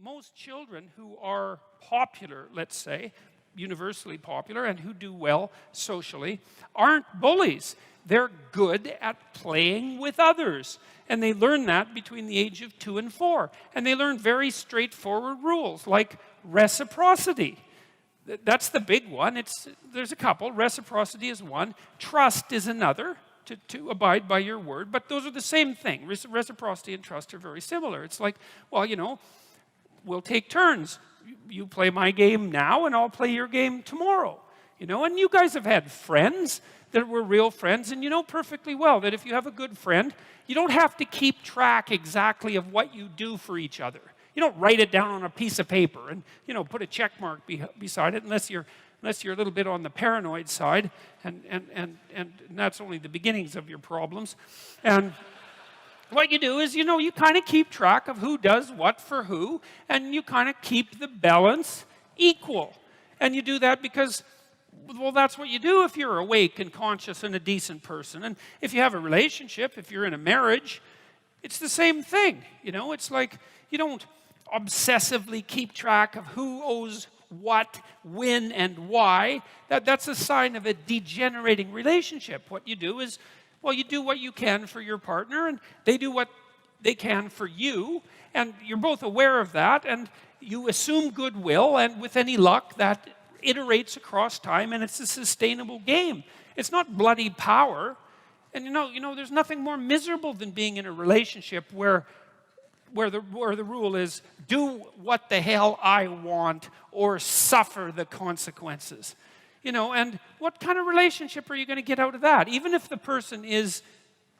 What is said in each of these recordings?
most children who are popular, let's say, universally popular, and who do well socially, aren't bullies. They're good at playing with others. And they learn that between the age of 2 and 4. And they learn very straightforward rules, like reciprocity. That's the big one. There's a couple. Reciprocity is one. Trust is another, to abide by your word. But those are the same thing. Reciprocity and trust are very similar. It's like, well, you know, we'll take turns. You play my game now, and I'll play your game tomorrow. You know, and you guys have had friends that were real friends, and you know perfectly well that if you have a good friend, you don't have to keep track exactly of what you do for each other. You don't write it down on a piece of paper and, you know, put a check mark beside it unless you're a little bit on the paranoid side, and that's only the beginnings of your problems. And what you do is, you know, you kind of keep track of who does what for who, and you kind of keep the balance equal. And you do that because, well, that's what you do if you're awake and conscious and a decent person. And if you have a relationship, if you're in a marriage, it's the same thing. You know, it's like you don't obsessively keep track of who owes what, when, and why. That's a sign of a degenerating relationship. What you do is, well, you do what you can for your partner, and they do what they can for you, and you're both aware of that, and you assume goodwill, and with any luck, that iterates across time, and it's a sustainable game. It's not bloody power. And you know, there's nothing more miserable than being in a relationship where the rule is, do what the hell I want or suffer the consequences. You know, and what kind of relationship are you going to get out of that? Even if the person is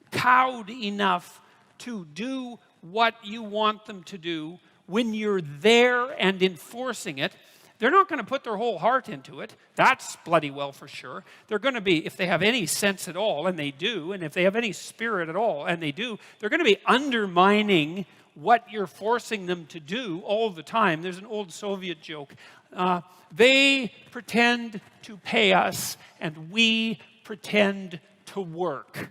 cowed enough to do what you want them to do when you're there and enforcing it, they're not going to put their whole heart into it. That's bloody well for sure. They're going to be, if they have any sense at all, and they do, and if they have any spirit at all, and they do, they're going to be undermining what you're forcing them to do all the time. There's an old Soviet joke. They pretend to pay us, and we pretend to work.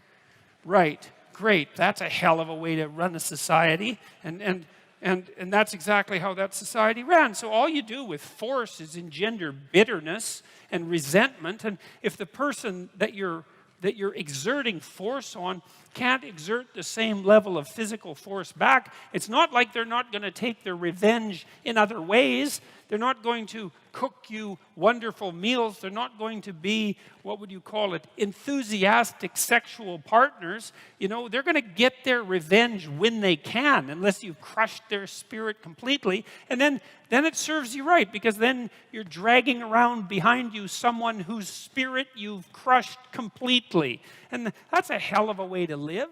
Right, great. That's a hell of a way to run a society. And that's exactly how that society ran. So all you do with force is engender bitterness and resentment. And if the person that you're exerting force on can't exert the same level of physical force back, it's not like they're not going to take their revenge in other ways. They're not going to cook you wonderful meals. They're not going to be, what would you call it, enthusiastic sexual partners. You know, they're going to get their revenge when they can, unless you've crushed their spirit completely. And then it serves you right, because then you're dragging around behind you someone whose spirit you've crushed completely. And that's a hell of a way to live.